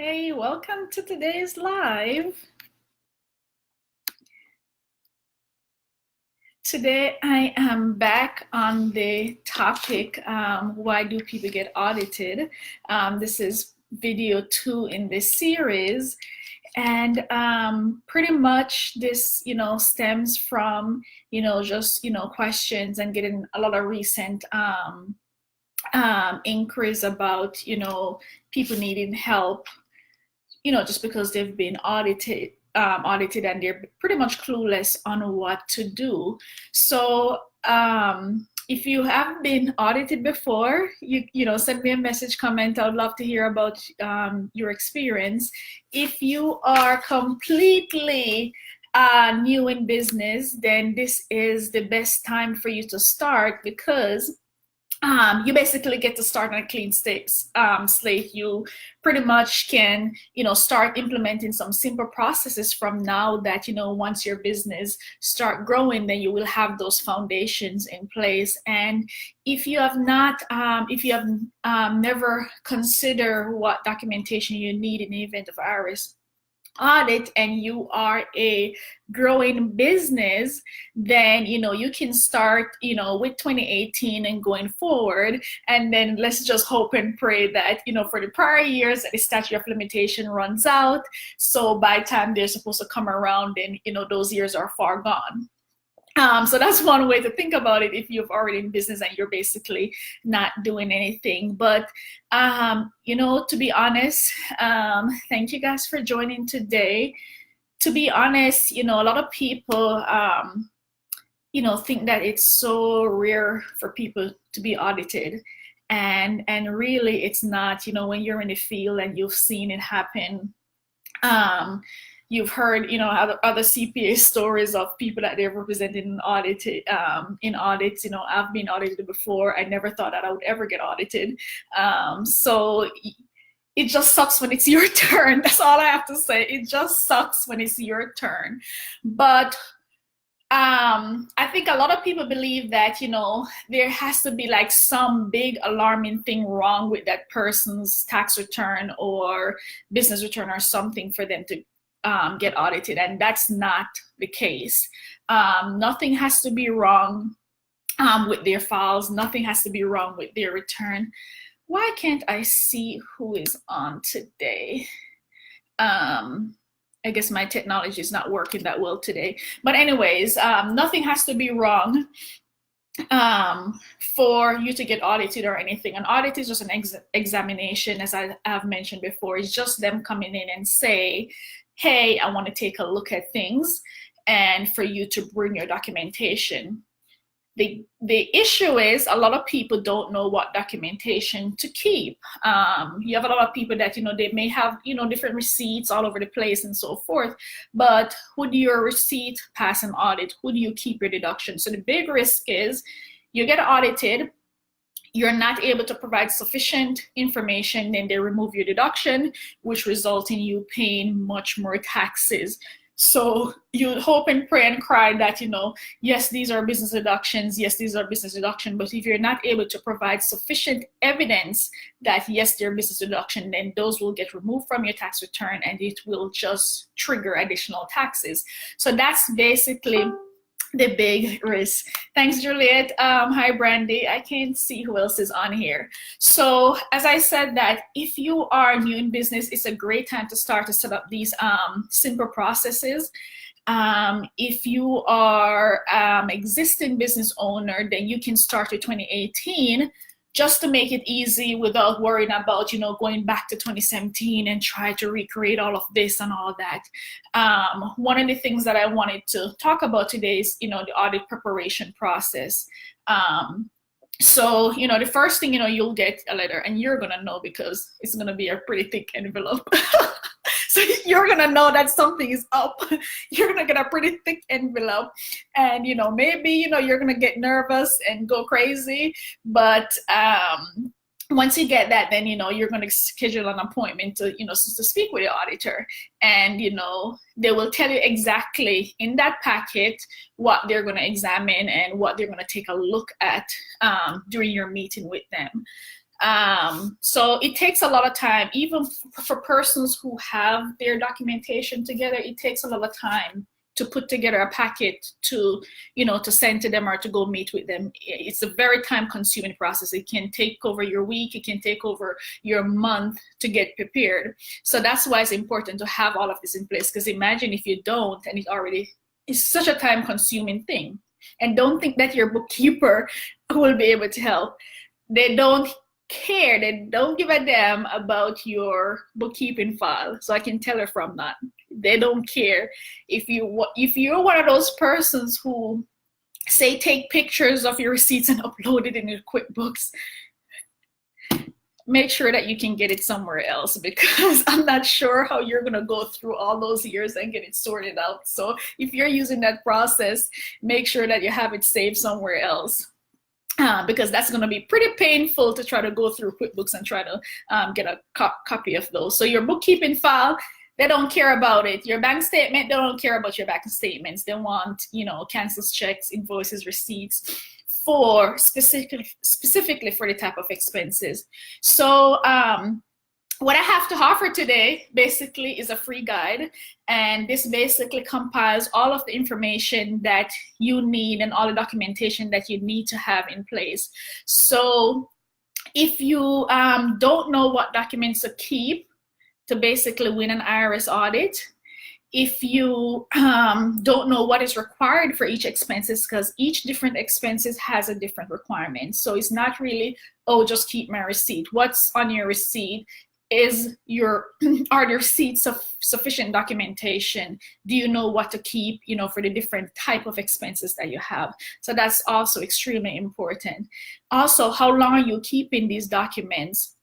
Hey, welcome to today's live. Today I am back on the topic, why do people get audited? This is video 2 in this series. And pretty much this, stems from, just, questions and getting a lot of recent inquiries about, people needing help, just because they've been audited and they're pretty much clueless on what to do. So if you have been audited before, send me a message, comment. I would love to hear about your experience. If you are completely new in business, then this is the best time for you to start, because you basically get to start on a clean slate. You pretty much can, start implementing some simple processes from now that, once your business start growing, then you will have those foundations in place. And if you have not, if you have never considered what documentation you need in the event of IRS audit and you are a growing business, then you can start with 2018 and going forward. And then let's just hope and pray that for the prior years the statute of limitation runs out, so by the time they're supposed to come around, then those years are far gone. So that's one way to think about it if you've already in business and you're basically not doing anything. But, to be honest, thank you guys for joining today. To be honest, a lot of people, think that it's so rare for people to be audited. And really it's not. When you're in the field and you've seen it happen, you've heard, other CPA stories of people that they've represented in audits. I've been audited before. I never thought that I would ever get audited. So it just sucks when it's your turn. That's all I have to say. It just sucks when it's your turn. But I think a lot of people believe that, there has to be like some big alarming thing wrong with that person's tax return or business return or something for them to get audited, and that's not the case. Nothing has to be wrong with their files. Nothing has to be wrong with their return. Why can't I see who is on today? I guess my technology is not working that well today. But anyways, nothing has to be wrong for you to get audited or anything. An audit is just an examination, as I have mentioned before. It's just them coming in and say, hey, I want to take a look at things, and for you to bring your documentation. The issue is a lot of people don't know what documentation to keep. You have a lot of people that, they may have, different receipts all over the place and so forth, but would your receipt pass an audit? Would you keep your deduction? So the big risk is you get audited, you're not able to provide sufficient information, then they remove your deduction, which results in you paying much more taxes. So you hope and pray and cry that, yes, these are business deductions, yes, these are business deduction, but if you're not able to provide sufficient evidence that, yes, they're business deduction, then those will get removed from your tax return and it will just trigger additional taxes. So that's basically the big risk. Thanks, Juliet. Hi, Brandy. I can't see who else is on here. So as I said, that if you are new in business, it's a great time to start to set up these simple processes. If you are existing business owner, then you can start with 2018 just to make it easy without worrying about, going back to 2017 and try to recreate all of this and all that. One of the things that I wanted to talk about today is, the audit preparation process. So, the first thing, you'll get a letter, and you're going to know because it's going to be a pretty thick envelope. So you're going to know that something is up. You're going to get a pretty thick envelope, and, maybe, you're going to get nervous and go crazy. But once you get that, then, you're going to schedule an appointment to, to speak with the auditor. And, they will tell you exactly in that packet what they're going to examine and what they're going to take a look at during your meeting with them. So it takes a lot of time, even for persons who have their documentation together. It takes a lot of time to put together a packet to, to send to them or to go meet with them. It's a very time-consuming process. It can take over your week, it can take over your month to get prepared. So that's why it's important to have all of this in place, because imagine if you don't, and it already is such a time-consuming thing. And don't think that your bookkeeper will be able to help. They don't care, they don't give a damn about your bookkeeping file. So I can tell her from that. They don't care. If you're one of those persons who say take pictures of your receipts and upload it in your QuickBooks, make sure that you can get it somewhere else, because I'm not sure how you're going to go through all those years and get it sorted out. So if you're using that process, make sure that you have it saved somewhere else. Because that's going to be pretty painful to try to go through QuickBooks and try to get a copy of those. So your bookkeeping file, they don't care about it. Your bank statement, they don't care about your bank statements. They want, cancels, checks, invoices, receipts for specifically for the type of expenses. So what I have to offer today basically is a free guide, and this basically compiles all of the information that you need and all the documentation that you need to have in place. So if you don't know what documents to keep to basically win an IRS audit, if you don't know what is required for each expenses, because each different expenses has a different requirement. So it's not really, oh, just keep my receipt. What's on your receipt? Are your receipts sufficient documentation? Do you know what to keep, for the different type of expenses that you have? So that's also extremely important. Also, how long are you keeping these documents?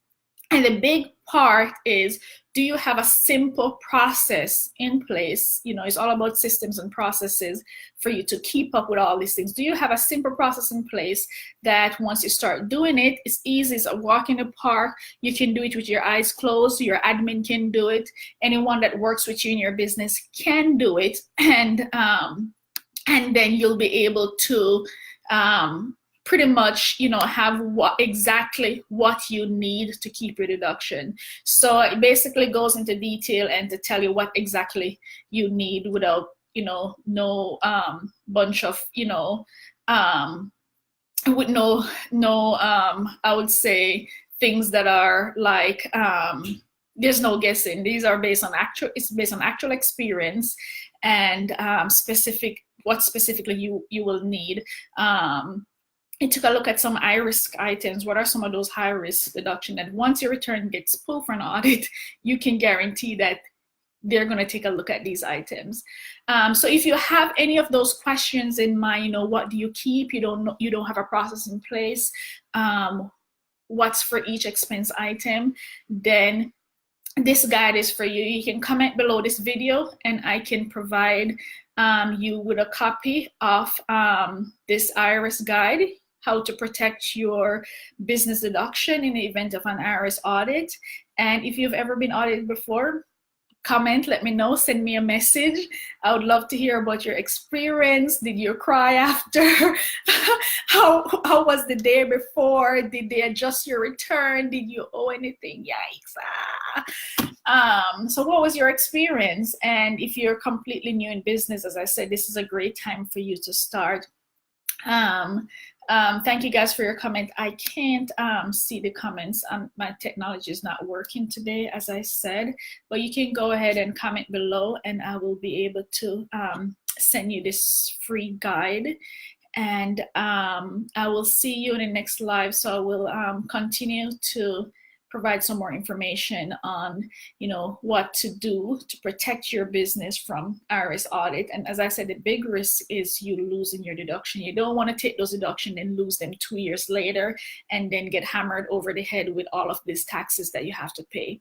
And the big part is, do you have a simple process in place? It's all about systems and processes for you to keep up with all these things. Do you have a simple process in place that once you start doing it, it's easy. It's a walk in the park. You can do it with your eyes closed. Your admin can do it. Anyone that works with you in your business can do it. And then you'll be able to pretty much, have exactly what you need to keep your deduction. So it basically goes into detail and to tell you what exactly you need without, no bunch of, with no I would say things that are like, there's no guessing. These are based on actual experience and what specifically you will need. I took a look at some high-risk items. What are some of those high-risk deductions that once your return gets pulled for an audit, you can guarantee that they're going to take a look at these items. So if you have any of those questions in mind, what do you keep? You don't have a process in place. What's for each expense item? Then this guide is for you. You can comment below this video, and I can provide you with a copy of this IRS guide, how to protect your business deduction in the event of an IRS audit. And if you've ever been audited before, comment, let me know, send me a message. I would love to hear about your experience. Did you cry after? How was the day before? Did they adjust your return? Did you owe anything? Yikes. So what was your experience? And if you're completely new in business, as I said, this is a great time for you to start. Thank you guys for your comment. I can't see the comments. My technology is not working today, as I said, but you can go ahead and comment below, and I will be able to send you this free guide. And I will see you in the next live. So I will continue to provide some more information on, what to do to protect your business from IRS audit. And as I said, the big risk is you losing your deduction. You don't want to take those deductions and lose them 2 years later and then get hammered over the head with all of these taxes that you have to pay.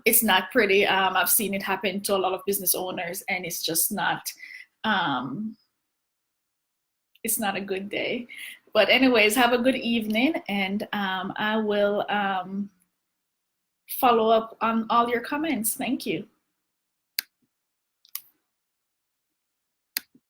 It's not pretty. I've seen it happen to a lot of business owners, and it's just not, it's not a good day. But anyways, have a good evening, and I will follow up on all your comments. Thank you.